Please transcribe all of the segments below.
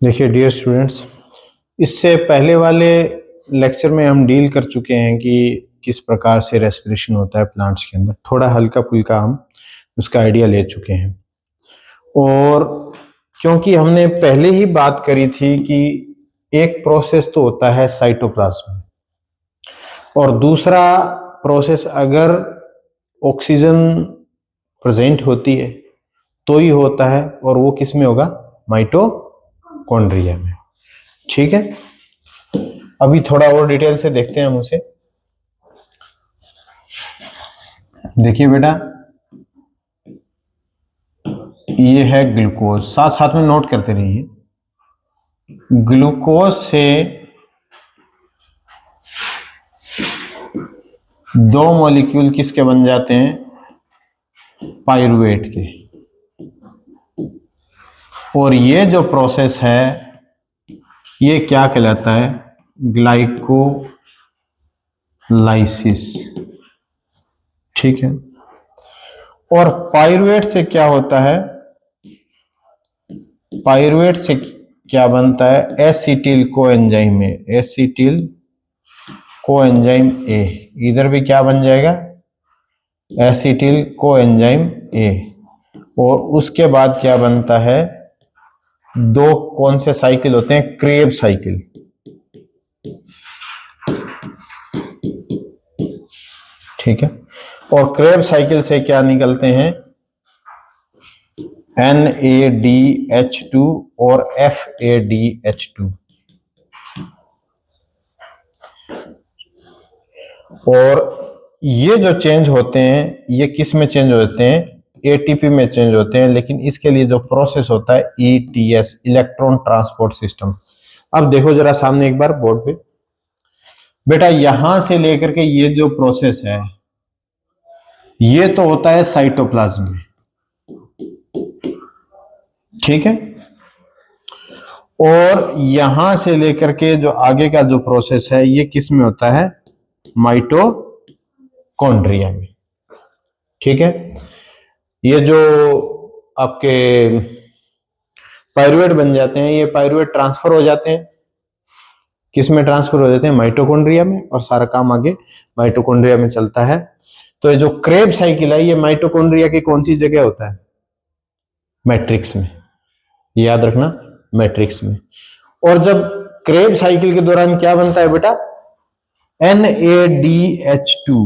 देखिए dear students, इससे पहले वाले लेक्चर में हम डील कर चुके हैं कि किस प्रकार से रेस्पिरेशन होता है प्लांट्स के अंदर। थोड़ा हल्का फुल्का हम उसका आइडिया ले चुके हैं। और क्योंकि हमने पहले ही बात करी थी कि एक प्रोसेस तो होता है साइटोप्लाज्म और दूसरा प्रोसेस अगर ऑक्सीजन प्रेजेंट होती है तो ही होता है, और वो किस में होगा? माइटोकॉन्ड्रिया में। ठीक है, अभी थोड़ा और डिटेल से देखते हैं हम उसे। देखिए बेटा, ये है ग्लूकोज, साथ साथ में नोट करते रहिए। ग्लूकोज से दो मॉलिक्यूल किसके बन जाते हैं? पाइरुवेट के। और ये जो प्रोसेस है ये क्या कहलाता है? ग्लाइकोलाइसिस। ठीक है, और पाइरुवेट से क्या होता है? पाइरुवेट से क्या बनता है? Acetyl coenzyme A. Acetyl coenzyme A, इधर भी क्या बन जाएगा? Acetyl coenzyme A. और उसके बाद क्या बनता है? दो कौन से साइकिल होते हैं? Krebs cycle. ठीक है, और क्रेब साइकिल से क्या निकलते हैं? NADH2 और FADH2। और ये जो चेंज होते हैं ये किस में चेंज होते हैं? ATP में चेंज होते हैं। लेकिन इसके लिए जो प्रोसेस होता है ETS, इलेक्ट्रॉन ट्रांसपोर्ट सिस्टम। अब देखो जरा सामने एक बार बोर्ड पे बेटा, यहां से लेकर के ये जो प्रोसेस है ये तो होता है साइटोप्लाज्म में। ठीक है, और यहां से लेकर के जो आगे का जो प्रोसेस है ये किस में होता है? माइटोकॉन्ड्रिया में। ठीक है, ये जो आपके पाइरुवेट बन जाते हैं, ये पाइरुवेट ट्रांसफर हो जाते हैं। किस में ट्रांसफर हो जाते हैं? माइटोकॉन्ड्रिया में, और सारा काम आगे माइटोकॉन्ड्रिया में चलता है। तो ये जो क्रेब साइकिल है ये माइटोकॉन्ड्रिया की कौन सी जगह होता है? मैट्रिक्स में। याद रखना, मैट्रिक्स में। और जब क्रेब साइकिल के दौरान क्या बनता है बेटा? NADH2।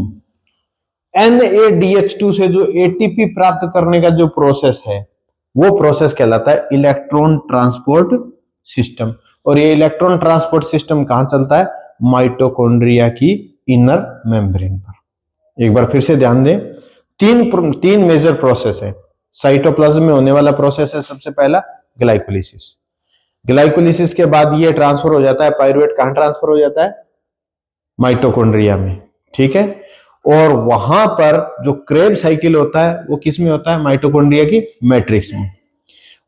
NADH2 से जो ATP प्राप्त करने का जो प्रोसेस है वो प्रोसेस कहलाता है इलेक्ट्रॉन ट्रांसपोर्ट सिस्टम। और ये इलेक्ट्रॉन ट्रांसपोर्ट सिस्टम कहां चलता है? माइटोकॉन्ड्रिया की इनर मेम्ब्रेन पर। एक बार फिर से ध्यान दें, तीन मेजर प्रोसेस है। साइटोप्लाज्म में होने वाला प्रोसेस है सबसे पहला ग्लाइकोलिसिस। ग्लाइकोलिसिस के बाद ये ट्रांसफर हो जाता है पाइरुवेट। कहां ट्रांसफर हो जाता है? माइटोकॉन्ड्रिया में। ठीक है, और वहां पर जो क्रेब साइकिल होता है वो किस में होता है? माइटोकॉन्ड्रिया की मैट्रिक्स में।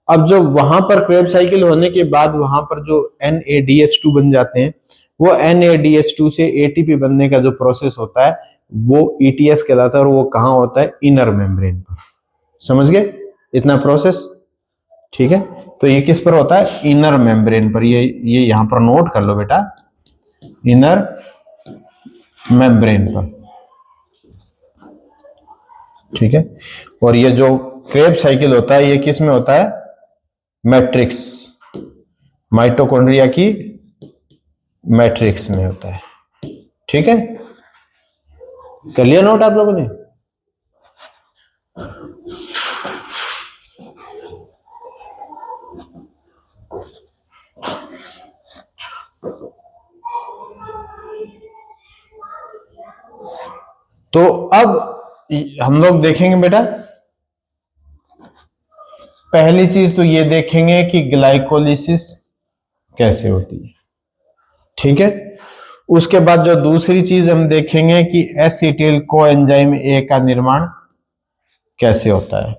अब जो वहां पर क्रेब साइकिल होने के बाद वहां पर जो NADH2 बन जाते हैं, वो NADH2 से ATP बनने का जो प्रोसेस होता है वो ETS कहलाता है। और वो कहां होता है? इनर मेम्ब्रेन पर। समझ गए इतना प्रोसेस? ठीक है, तो ये किस पर होता है? इनर मेम्ब्रेन पर। ये यहां पर नोट कर लो बेटा, इनर मेम्ब्रेन पर। ठीक है, और ये जो क्रेब साइकिल होता है ये किस में होता है? मैट्रिक्स, माइटोकॉन्ड्रिया की मैट्रिक्स में होता है। ठीक है, कर लिया नोट आप लोगों ने? तो अब हम लोग देखेंगे बेटा, पहली चीज तो ये देखेंगे कि ग्लाइकोलिसिस कैसे होती है। ठीक है, उसके बाद जो दूसरी चीज हम देखेंगे कि एसिटिल कोएंजाइम ए का निर्माण कैसे होता है।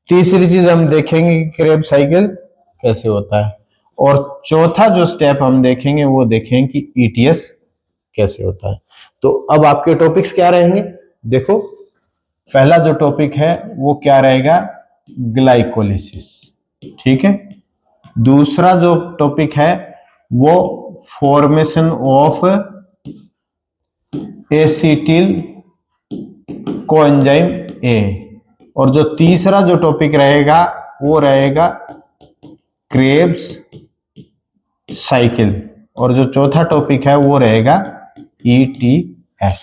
तीसरी चीज हम देखेंगे कि क्रेब साइकिल कैसे होता है। और चौथा जो स्टेप हम देखेंगे वो देखेंगे कि ETS कैसे होता है। तो अब आपके टॉपिक्स क्या रहेंगे? देखो, पहला जो टॉपिक है वो क्या रहेगा? ग्लाइकोलिसिस। ठीक है, दूसरा जो टॉपिक है वो formation of acetyl coenzyme A, और जो तीसरा जो टॉपिक रहेगा वो रहेगा क्रेब्स साइकिल, और जो चौथा टॉपिक है वो रहेगा ETS।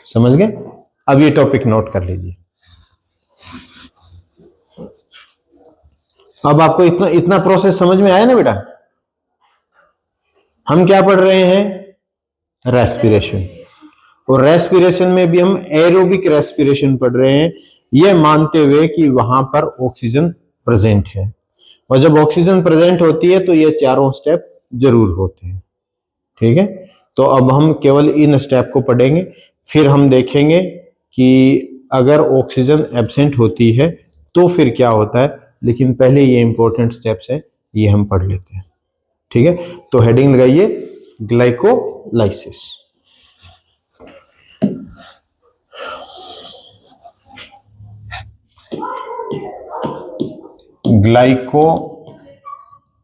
समझ गए? अब ये टॉपिक नोट कर लीजिए। अब आपको इतना प्रोसेस समझ में आया ना बेटा? हम क्या पढ़ रहे हैं? रेस्पिरेशन, और रेस्पिरेशन में भी हम एरोबिक रेस्पिरेशन पढ़ रहे हैं, ये मानते हुए कि वहां पर ऑक्सीजन प्रेजेंट है, और जब ऑक्सीजन प्रेजेंट होती है तो ये चारों स्टेप जरूर होते हैं। ठीक है, तो अब हम केवल इन स्टेप को पढ़ेंगे, फिर हम देखेंगे कि अगर ऑक्सीजन एब्सेंट होती है तो फिर क्या होता है, लेकिन पहले ये इंपॉर्टेंट स्टेप्स है, ये हम पढ़ लेते हैं। ठीक है, तो हेडिंग लगाइए ग्लाइकोलाइसिस।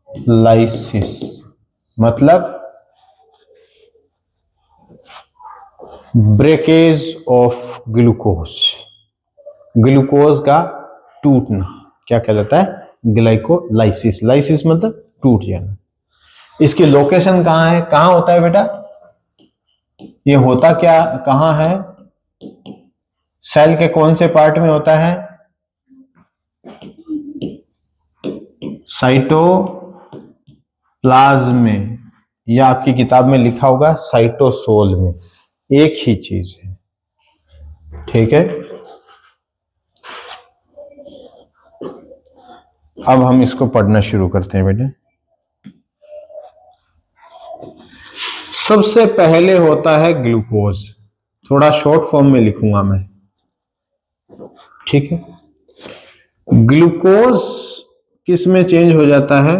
ग्लाइकोलाइसिस मतलब ब्रेकेज ऑफ ग्लूकोज, ग्लूकोज का टूटना क्या कहलाता है? ग्लाइकोलाइसिस। लाइसिस मतलब टूट जाना। इसकी लोकेशन कहां है? कहां होता है बेटा? ये होता क्या कहां है? सेल के कौन से पार्ट में होता है? साइटोप्लाज्म में, या आपकी किताब में लिखा होगा साइटोसोल में, एक ही चीज है। ठीक है, अब हम इसको पढ़ना शुरू करते हैं बेटे। सबसे पहले होता है ग्लूकोज, थोड़ा शॉर्ट फॉर्म में लिखूंगा मैं। ठीक है, ग्लूकोज किस में चेंज हो जाता है?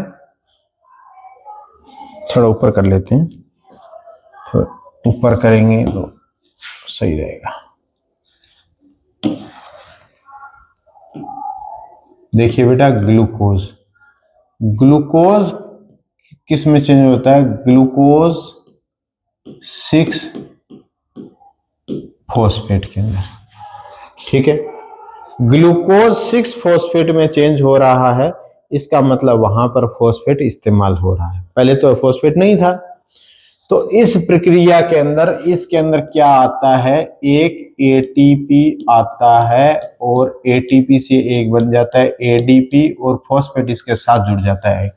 थोड़ा ऊपर कर लेते हैं, थोड़ा ऊपर करेंगे तो सही रहेगा। देखिए बेटा, ग्लूकोज, ग्लूकोज किस में चेंज होता है? ग्लूकोज 6 फॉस्फेट के अंदर। ठीक है, ग्लूकोज 6 फॉस्फेट में चेंज हो रहा है, इसका मतलब वहां पर फॉस्फेट इस्तेमाल हो रहा है, पहले तो फॉस्फेट नहीं था। तो इस प्रक्रिया के अंदर, इसके अंदर क्या आता है? एक ATP आता है, और ATP से एक बन जाता है ADP, और फॉस्फेट इसके साथ जुड़ जाता है।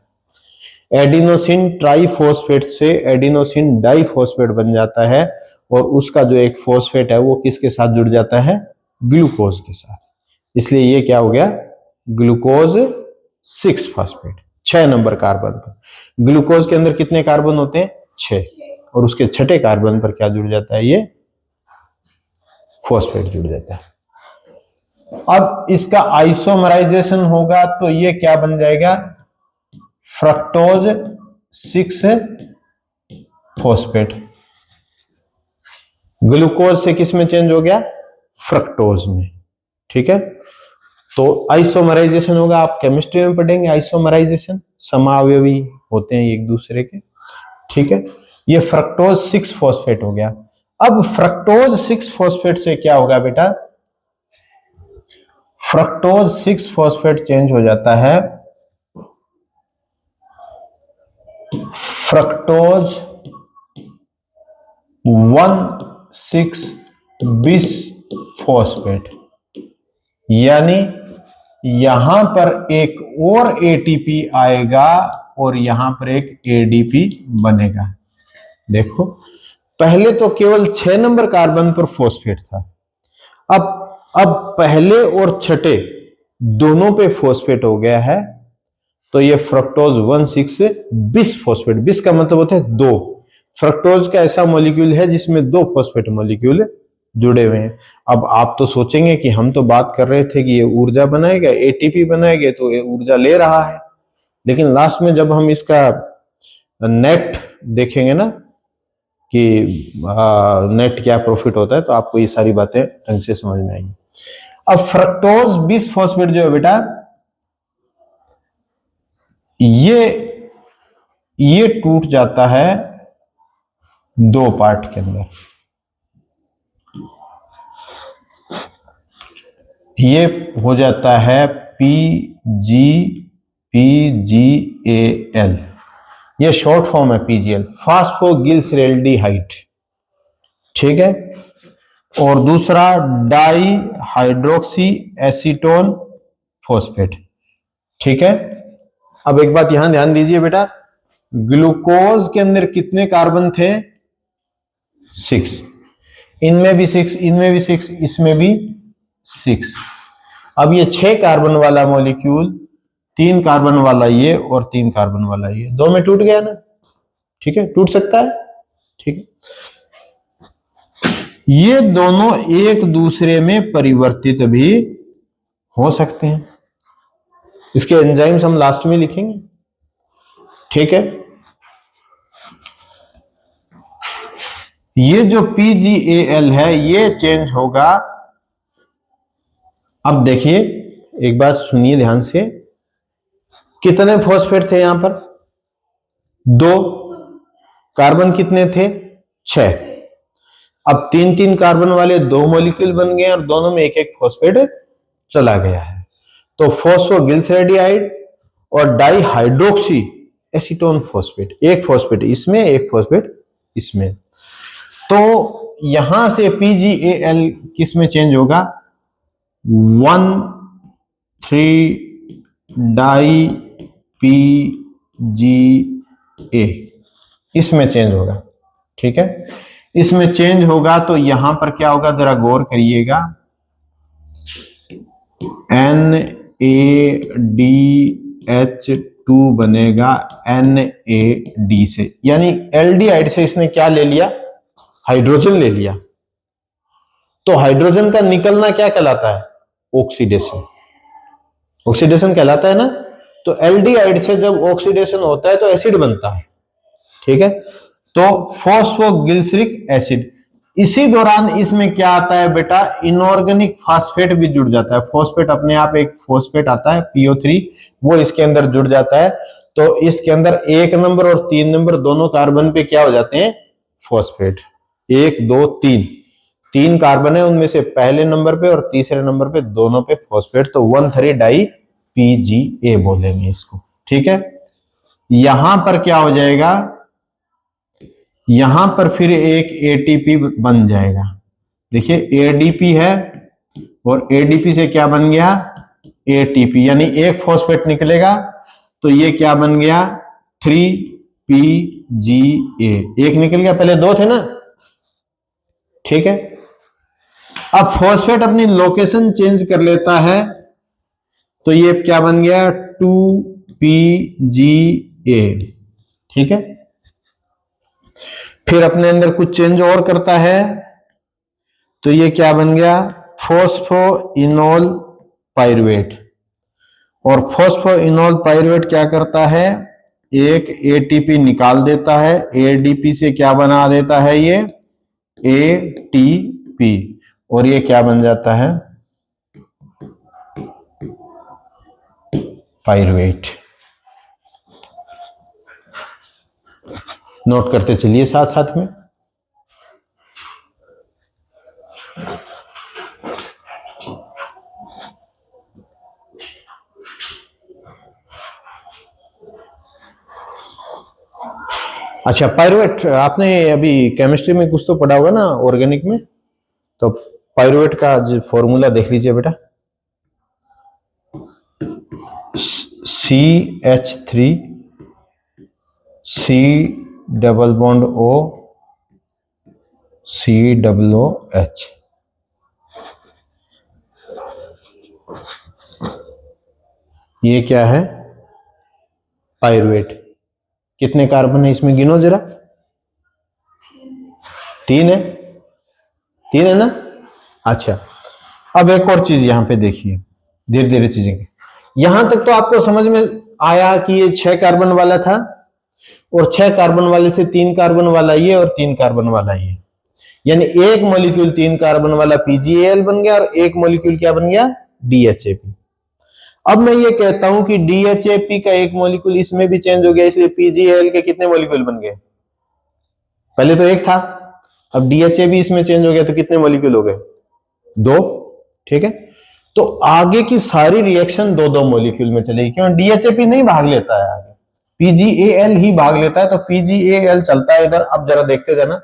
एडिनोसिन ट्राइफॉस्फेट से एडिनोसिन डाइफॉस्फेट बन जाता है, और उसका जो एक फॉस्फेट है वो किसके साथ जुड़ जाता है? ग्लूकोज के साथ। इसलिए ये क्या हो गया? ग्लूकोज 6 फॉस्फेट, 6 नंबर कार्बन पर। ग्लूकोज के अंदर कितने कार्बन होते हैं? 6, और उसके छठे कार्बन पर क्या जुड़ जाता है? ये फॉस्फेट जुड़ जाता है। अब इसका आइसोमराइजेशन होगा तो ये क्या बन जाएगा? Fructose 6 phosphate. ग्लूकोज से किस में चेंज हो गया? फ्रक्टोज में। ठीक है, तो आइसोमराइजेशन होगा, आप केमिस्ट्री में पढ़ेंगे आइसोमराइजेशन, समावयवी होते हैं एक दूसरे के। ठीक है, ये फ्रक्टोज 6 फॉस्फेट हो गया। अब फ्रक्टोज 6 फॉस्फेट से क्या होगा बेटा? फ्रक्टोज 6 फॉस्फेट चेंज हो जाता है फ्रक्टोज 1,6 बिस फॉस्फेट, यानी यहां पर एक और ATP आएगा और यहां पर एक ADP बनेगा। देखो, पहले तो केवल 6 नंबर कार्बन पर फॉस्फेट था, अब पहले और छठे दोनों पे फॉस्फेट हो गया है, तो ये फ्रक्टोज 1,6 बिस फॉस्फेट। बिस का मतलब होता है 2। फ्रक्टोज का ऐसा मॉलिक्यूल है जिसमें 2 फॉस्फेट मॉलिक्यूल जुड़े हुए हैं। अब आप तो सोचेंगे कि हम तो बात कर रहे थे कि ये ऊर्जा बनाएगा, ATP बनाएगा, तो ये ऊर्जा ले रहा है, लेकिन लास्ट में जब हम इसका नेट देखेंगे ना कि नेट क्या प्रॉफिट होता है, तो आपको ये सारी बातें ढंग से समझ में आएंगी। अब फ्रक्टोज बिस फॉस्फेट जो है बेटा, ये टूट जाता है दो पार्ट के अंदर। ये हो जाता है PgPgAl, ये शॉर्ट फॉर्म है PgL, फास्फोगिल्सरेल्डिहाइड, ठीक है। और दूसरा डाई हाइड्रोक्सी एसीटोन फॉस्फेट, ठीक है। अब एक बात यहां ध्यान दीजिए बेटा, ग्लूकोज के अंदर कितने कार्बन थे? 6, इनमें भी 6, इनमें भी 6, इसमें भी 6। अब ये 6 कार्बन वाला मॉलिक्यूल, 3 कार्बन वाला ये और 3 कार्बन वाला ये, दो में टूट गया ना, ठीक है, टूट सकता है, ठीक है। ये दोनों एक दूसरे में परिवर्तित भी हो सकते हैं, इसके एंजाइम्स हम लास्ट में लिखेंगे, ठीक है। ये जो PgAl है ये चेंज होगा। अब देखिए, एक बात सुनिए ध्यान से, कितने फॉस्फेट थे यहां पर? 2, कार्बन कितने थे? 6। अब 3-3 कार्बन वाले 2 मॉलिक्यूल बन गए और दोनों में एक एक फॉस्फेट चला गया है। तो फॉस्फोगिल्सरेडिहाइड और डाइहाइड्रोक्सी एसीटोन फॉस्फेट, एक फॉस्फेट इसमें, एक फॉस्फेट इसमें। तो यहां से PgAl किस में चेंज होगा? 1,3-डाई PgA, इसमें चेंज होगा, ठीक है। इसमें चेंज होगा तो यहां पर क्या होगा, जरा गौर करिएगा, NADH2 बनेगा NAD से, यानी एल्डिहाइड से इसने क्या ले लिया? हाइड्रोजन ले लिया। तो हाइड्रोजन का निकलना क्या कहलाता है? ऑक्सीडेशन, ऑक्सीडेशन कहलाता है ना। तो एल्डिहाइड से जब ऑक्सीडेशन होता है तो एसिड बनता है, ठीक है। तो फॉस्फोगिल्सरिक एसिड, इसी दौरान इसमें क्या आता है बेटा? इनऑर्गेनिक फास्फेट भी जुड़ जाता है। फॉस्फेट अपने आप एक फॉस्फेट आता है PO3, वो इसके अंदर जुड़ जाता है। तो इसके अंदर 1 नंबर और 3 नंबर दोनों कार्बन पे क्या हो जाते हैं? फॉस्फेट। 1, 2, 3 कार्बन है, उनमें से पहले नंबर पे और तीसरे नंबर पे दोनों पे फॉस्फेट, तो 1,3-डाई PgA बोलेंगे इसको, ठीक है। यहां पर क्या हो जाएगा? यहां पर फिर एक ATP बन जाएगा। देखिए ADP है और ADP से क्या बन गया? ATP, यानी एक फॉस्फेट निकलेगा तो ये क्या बन गया? 3PgA, एक निकल गया, पहले 2 थे ना, ठीक है। अब फॉस्फेट अपनी लोकेशन चेंज कर लेता है तो ये क्या बन गया? 2PgA, ठीक है। फिर अपने अंदर कुछ चेंज और करता है तो ये क्या बन गया? Phosphoenol pyruvate. और फॉस्फोइनोल पाइरुवेट क्या करता है? एक ATP निकाल देता है, ADP से क्या बना देता है? ये ATP, और ये क्या बन जाता है? पाइरुवेट। नोट करते चलिए साथ साथ में। अच्छा, पाइरुवेट आपने अभी केमिस्ट्री में कुछ तो पढ़ा होगा ना, ऑर्गेनिक में, तो पाइरुवेट का जो फॉर्मूला देख लीजिए बेटा, CH3 C double bond O COOH, ये क्या है? पाइरुवेट। कितने कार्बन है इसमें, गिनो जरा? 3 है, 3 है ना। अच्छा, अब एक और चीज यहां पे देखिए, धीरे धीरे चीजें, यहां तक तो आपको समझ में आया कि ये 6 कार्बन वाला था और 6 कार्बन वाले से 3 कार्बन वाला ये और 3 कार्बन वाला ये, यानी एक मॉलिक्यूल 3 कार्बन वाला PgAl बन गया और एक मॉलिक्यूल क्या बन गया? DHAP। अब मैं ये कहता हूं कि DHAP का एक मॉलिक्यूल इसमें भी चेंज हो गया, इसलिए PgAl के कितने मॉलिक्यूल बन गए? पहले तो एक था, अब DHA भी इसमें चेंज हो गया तो कितने मॉलिक्यूल हो गए? 2। ठीक है, तो आगे की सारी रिएक्शन दो दो मॉलिक्यूल में चलेगी, क्यों? DHAP नहीं भाग लेता है आगे, PgAl ही भाग लेता है, तो PgAl चलता है इधर। अब जरा देखते जाना,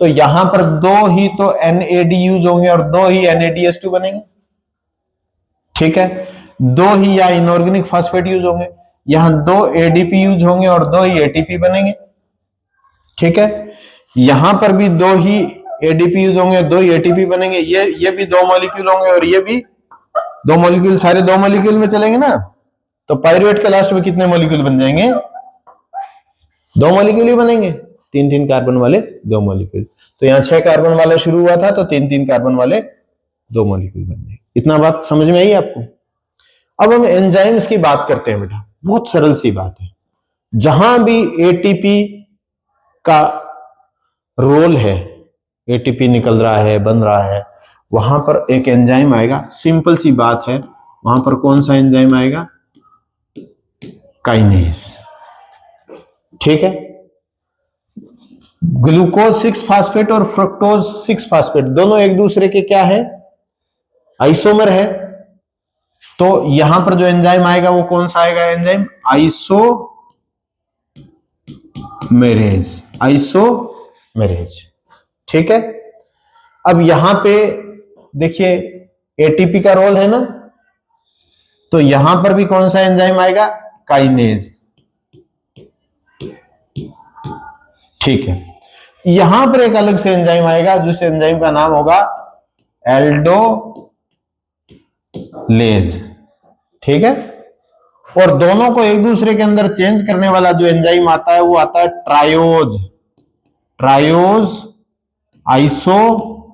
तो यहां पर दो ही तो NAD यूज होंगे और दो ही NADH2 बनेंगे। ठीक है, दो ही या इनऑर्गेनिक फॉस्फेट यूज होंगे, यहां दो ADP यूज होंगे और दो ही ATP बनेंगे। ठीक है, यहां पर भी दो ही ADP यूज होंगे, दो ही ATP बनेंगे, ये भी दो मॉलिक्यूल होंगे और ये भी दो मॉलिक्यूल, सारे दो मॉलिक्यूल में चलेंगे ना, तो पाइरुवेट के लास्ट में कितने मॉलिक्यूल बन जाएंगे? दो मॉलिक्यूल ही बनेंगे, 3-3 कार्बन वाले दो मॉलिक्यूल। तो यहां 6 कार्बन वाला शुरू हुआ था, तो 3-3 कार्बन वाले दो मॉलिक्यूल बन जाएंगे। इतना बात समझ में आई आपको? अब हम एंजाइम्स की बात करते हैं बेटा, बहुत सरल सी बात है। जहां भी एटीपी का रोल है, एटीपी निकल रहा है, बन रहा है, वहां पर एक एंजाइम आएगा। सिंपल सी बात है, वहां पर कौन सा एंजाइम आएगा? काइनेज। ठीक है, ग्लूकोज 6 फास्फेट और फ्रक्टोज 6 फास्फेट दोनों एक दूसरे के क्या है? आइसोमर है। तो यहां पर जो एंजाइम आएगा वो कौन सा आएगा? Enzyme isomerase, isomerase. ठीक है, अब यहां पे देखिए एटीपी का रोल है ना, तो यहां पर भी कौन सा एंजाइम आएगा? काइनेज। ठीक है, यहां पर एक अलग से एंजाइम आएगा, जिस एंजाइम का नाम होगा एल्डोलेज। ठीक है, और दोनों को एक दूसरे के अंदर चेंज करने वाला जो एंजाइम आता है वो आता है triose, triose isomerase.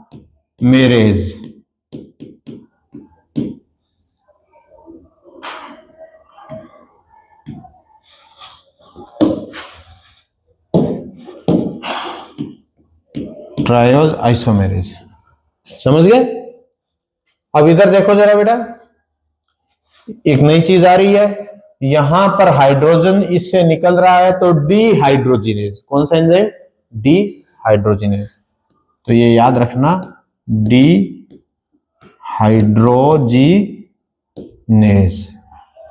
Triose isomerase, समझ गए? अब इधर देखो जरा बेटा, एक नई चीज आ रही है, यहां पर हाइड्रोजन इससे निकल रहा है, तो डीहाइड्रोजिनेज। कौन सा एंजाइम? डीहाइड्रोजिनेज। तो ये याद रखना, डीहाइड्रोजिनेज।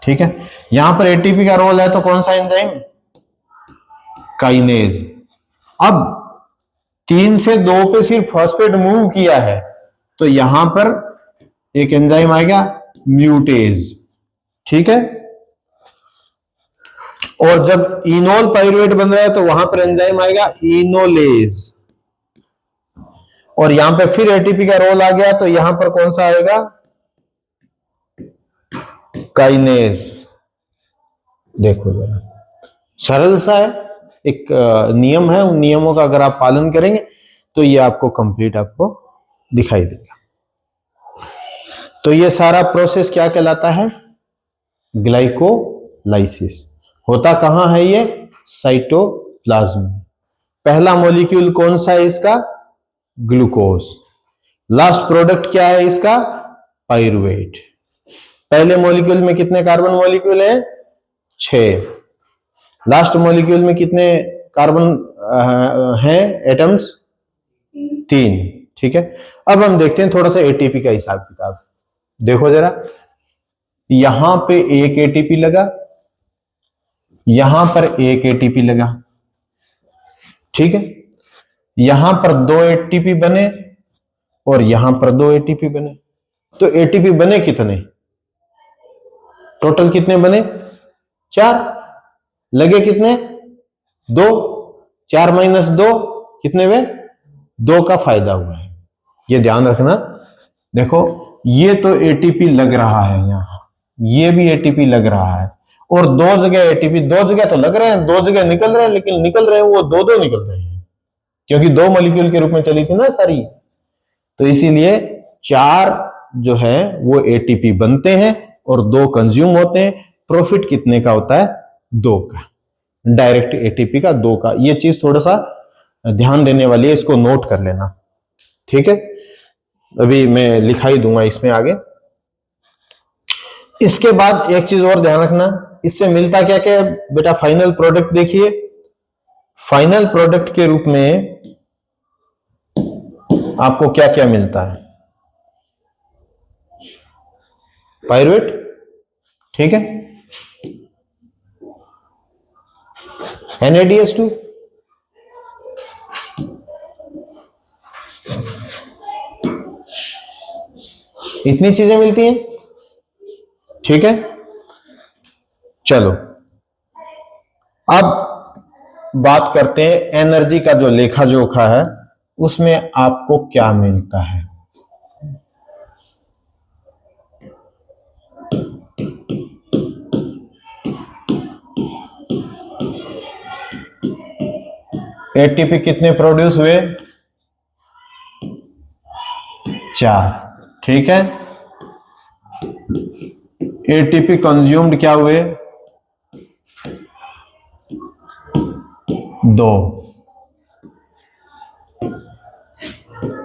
ठीक है, यहां पर एटीपी का रोल है, तो कौन सा एंजाइम? काइनेज। अब 3 से 2 पे सिर्फ फॉस्फेट मूव किया है, तो यहां पर एक एंजाइम आएगा म्यूटेज। ठीक है, और जब इनोल पाइरुवेट बन रहा है तो वहां पर एंजाइम आएगा इनोलेज। और यहां पे फिर एटीपी का रोल आ गया, तो यहां पर कौन सा आएगा? काइनेज। देखो जरा, सरल सा है, एक नियम है, उन नियमों का अगर आप पालन करेंगे तो ये आपको कंप्लीट आपको दिखाई देगा। तो ये सारा प्रोसेस क्या कहलाता है? ग्लाइकोलाइसिस। होता कहां है ये? साइटोप्लाज्म। पहला मॉलिक्यूल कौन सा है इसका? ग्लूकोज। लास्ट प्रोडक्ट क्या है इसका? पाइरुवेट। पहले मॉलिक्यूल में कितने कार्बन मॉलिक्यूल है? 6। लास्ट मॉलिक्यूल में कितने कार्बन हैं एटम्स? 3। ठीक है, अब हम देखते हैं थोड़ा सा एटीपी का हिसाब किताब। देखो जरा, यहां पे एक एटीपी लगा, यहां पर एक एटीपी लगा। ठीक है, यहां पर 2 एटीपी बने और यहां पर 2 एटीपी बने। तो एटीपी बने कितने? टोटल कितने बने? 4। लगे कितने? 2। 4 माइनस 2 कितने हुए? 2 का फायदा हुआ है, ये ध्यान रखना। देखो, ये तो एटीपी लग रहा है यहां, ये भी एटीपी लग रहा है, और 2 जगह एटीपी, 2 जगह तो लग रहे हैं, 2 जगह निकल रहे हैं, लेकिन निकल रहे हैं वो 2-2 निकल रहे हैं, क्योंकि 2 मॉलिक्यूल के रूप में चली थी ना सारी। तो इसीलिए 4 जो है वो एटीपी बनते हैं और 2 कंज्यूम होते हैं। प्रॉफिट कितने का होता है? 2 का। डायरेक्ट एटीपी का 2 का। ये चीज थोड़ा सा ध्यान देने वाली है, इसको नोट कर लेना। ठीक है, अभी मैं लिखाई दूंगा इसमें आगे। इसके बाद एक चीज और ध्यान रखना, इससे मिलता क्या क्या है बेटा, फाइनल प्रोडक्ट देखिए। फाइनल प्रोडक्ट के रूप में आपको क्या क्या मिलता है, पायरुवेट, ठीक है, NaDH2, इतनी चीजें मिलती हैं, ठीक है। चलो अब बात करते हैं एनर्जी का जो लेखा जोखा है, उसमें आपको क्या मिलता है। एटीपी कितने प्रोड्यूस हुए, 4, ठीक है। एटीपी कंज्यूम्ड क्या हुए, 2।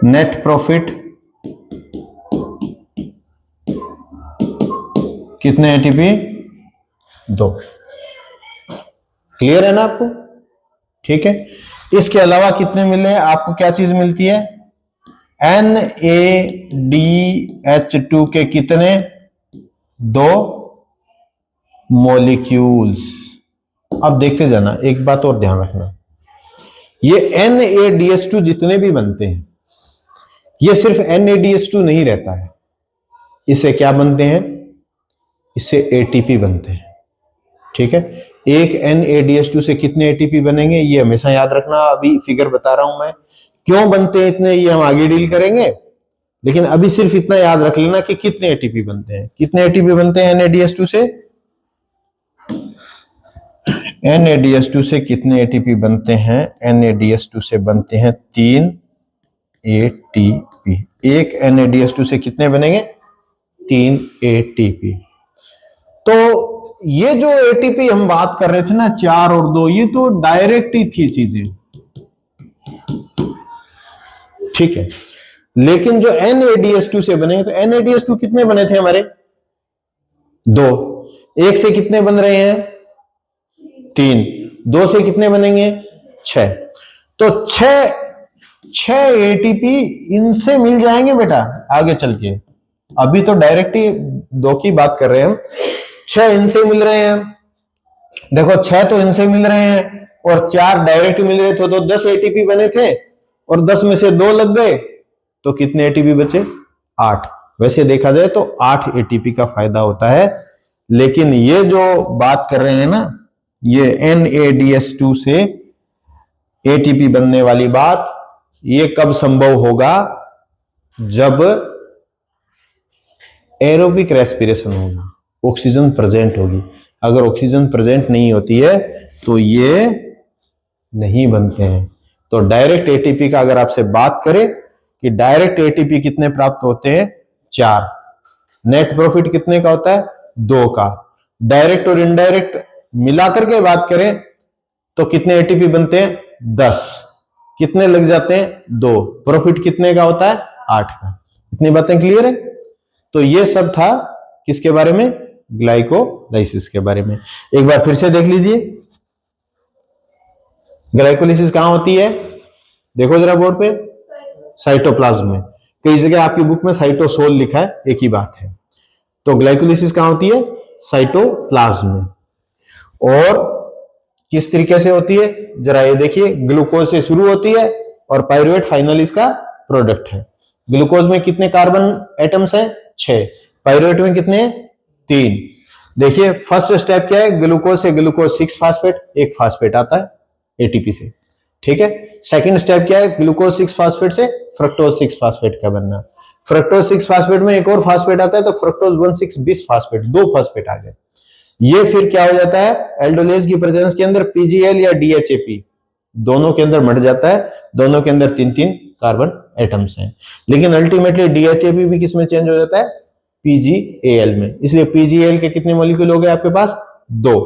नेट प्रॉफिट कितने एटीपी, 2। क्लियर है ना आपको, ठीक है। इसके अलावा कितने मिले हैं आपको, क्या चीज मिलती है, NaDH2 के कितने, 2 मॉलिक्यूल्स। अब देखते जाना, एक बात और ध्यान रखना, ये NaDH2 जितने भी बनते हैं, ये सिर्फ NaDH2 नहीं रहता है, इससे क्या बनते हैं, इससे एटीपी बनते हैं, ठीक है। एक NaDH2 से कितने एटीपी बनेंगे ये हमेशा याद रखना। अभी फिगर बता रहा हूं मैं, क्यों बनते हैं इतने ये हम आगे डील करेंगे, लेकिन अभी सिर्फ इतना याद रख लेना कि कितने एटीपी बनते हैं। कितने एटीपी बनते हैं NaDH2 से, NaDH2 से कितने एटीपी बनते हैं, NaDH2 से बनते हैं 3 एटीपी। एक NaDH2 से कितने बनेंगे, 3 एटीपी। तो ये जो एटीपी हम बात कर रहे थे ना, 4 और 2, ये तो डायरेक्ट ही थी चीजें, ठीक है। लेकिन जो NaDH2 से बनेंगे, तो NaDH2 कितने बने थे हमारे, 2। एक से कितने बन रहे हैं, 3। 2 से कितने बनेंगे, 6। तो 6 एटीपी इनसे मिल जाएंगे बेटा आगे चल के। अभी तो डायरेक्ट ही 2 की बात कर रहे हैं हम, 6 इनसे मिल रहे हैं, देखो 6 तो इनसे मिल रहे हैं और 4 डायरेक्ट मिल रहे थे, तो 10 एटीपी बने थे और 10 में से 2 लग गए, तो कितने एटीपी बचे, 8। वैसे देखा जाए तो 8 एटीपी का फायदा होता है। लेकिन ये जो बात कर रहे हैं ना, ये NaDH2 से एटीपी बनने वाली बात, ये कब संभव होगा, जब एरोबिक रेस्पिरेशन होगा, ऑक्सीजन प्रेजेंट होगी। अगर ऑक्सीजन प्रेजेंट नहीं होती है तो ये नहीं बनते हैं। तो डायरेक्ट एटीपी का अगर आपसे बात करें कि डायरेक्ट एटीपी कितने प्राप्त होते हैं, 4। नेट प्रॉफिट कितने का होता है, 2 का। डायरेक्ट और इनडायरेक्ट मिलाकर के बात करें तो कितने एटीपी बनते हैं, 10। कितने लग जाते हैं, 2। प्रॉफिट कितने का होता है, 8 का। इतनी बातें क्लियर है। तो ये सब था किसके बारे में, ग्लाइकोलाइसिस के बारे में। एक बार फिर से देख लीजिए, ग्लाइकोलाइसिस कहां होती है, देखो जरा बोर्ड पे, साइटोप्लाज्म में। कई जगह आपकी बुक में साइटोसोल लिखा है, एक ही बात है। तो ग्लाइकोलाइसिस कहां होती है, साइटोप्लाज्म में। और किस तरीके से होती है, जरा ये देखिए, ग्लूकोज से शुरू होती है और पायरुवेट फाइनल इसका प्रोडक्ट है। ग्लूकोज में कितने कार्बन एटम्स हैं, 6। पायरुवेट में कितने हैं, 3। देखिए फर्स्ट स्टेप क्या है, ग्लूकोज से ग्लूकोज 6 फास्फेट, एक फास्फेट आता है एटीपी से, ठीक है। सेकंड स्टेप क्या है, ग्लूकोज 6 फास्फेट से फ्रक्टोज 6 फास्फेट का बनना। फ्रक्टोज 6 फास्फेट में एक और फास्फेट आता है, तो फ्रक्टोज 1,6 बिस फास्फेट, 2 फास्फेट आ गए। ये फिर क्या हो जाता है, एल्डोलेज की प्रेजेंस के अंदर पीजीएल या डीएचएपी दोनों के अंदर मर जाता है। दोनों के अंदर 3-3 कार्बन एटम्स हैं। लेकिन अल्टीमेटली डीएचएपी भी किस में चेंज हो जाता है, पीजीएल में। इसलिए पीजीएल के कितने मॉलिक्यूल हो गए आपके पास, 2।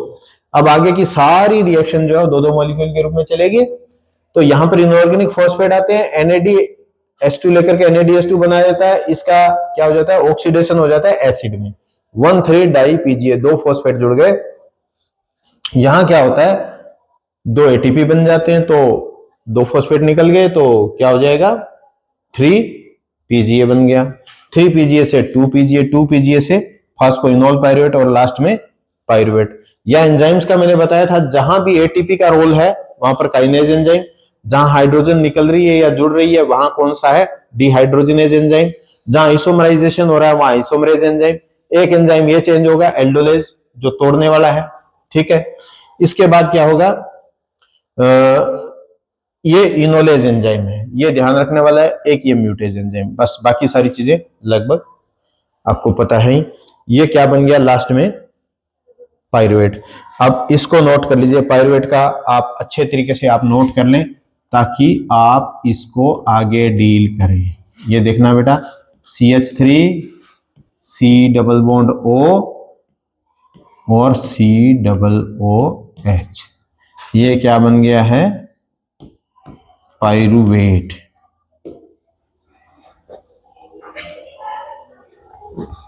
अब आगे की सारी रिएक्शन जो है 2-2 मॉलिक्यूल के रूप में चलेगी। तो यहां पर इनऑर्गेनिक फॉस्फेट आते हैं, NADH2 लेकर के NADH2 बनाया जाता है। इसका क्या हो जाता है, ऑक्सीडेशन हो जाता है एसिड में, 1,3 डाई पीजीए, 2 फॉस्फेट जुड़ गए। यहां क्या होता है, 2 एटीपी बन जाते हैं, तो 2 फॉस्फेट निकल गए, तो क्या हो जाएगा, 3 पीजीए बन गया। 3 पीजीए से 2 पीजीए, 2 पीजीए से फास्फोइनोल पायरुवेट और लास्ट में पायरुवेट। या एंजाइम्स का मैंने बताया था, जहां भी एटीपी का रोल है वहां पर काइनेज एंजाइम, जहां हाइड्रोजन निकल रही है या जुड़ रही है वहां कौन सा है, डिहाइड्रोजिनेज एंजाइम, जहां आइसोमराइजेशन हो रहा है वहां आइसोमरेज एंजाइम। एक एंजाइम ये चेंज होगा, एल्डोलेज, जो तोड़ने वाला है, ठीक है। इसके बाद क्या होगा, ये इनोलेज एंजाइम है, ये ध्यान रखने वाला है। एक ये म्यूटेज एंजाइम, बस बाकी सारी चीजें लगभग आपको पता है ही। ये क्या बन गया लास्ट में, पायरुवेट। अब इसको नोट कर लीजिए, पायरुवेट का आप अच्छे तरीके से आप नोट कर लें ताकि आप इसको आगे डील करें। ये देखना बेटा, CH3 C double bond O और C डबल OH, ये क्या बन गया है, पायरुवेट।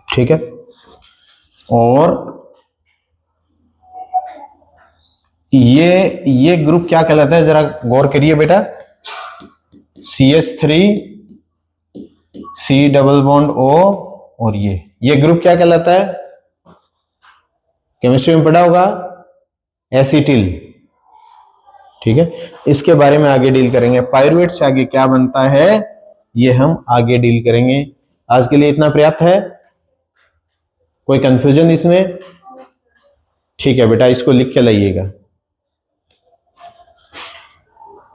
ठीक है, और ये ग्रुप क्या कहलाता है, जरा गौर करिए बेटा। CH3 C double bond O और ये ग्रुप क्या कहलाता है, केमिस्ट्री में पढ़ा होगा, एसिटिल। ठीक है, इसके बारे में आगे डील करेंगे। पायरुवेट से आगे क्या बनता है ये हम आगे डील करेंगे। आज के लिए इतना पर्याप्त है, कोई कंफ्यूजन इसमें? ठीक है बेटा, इसको लिख के लाइएगा।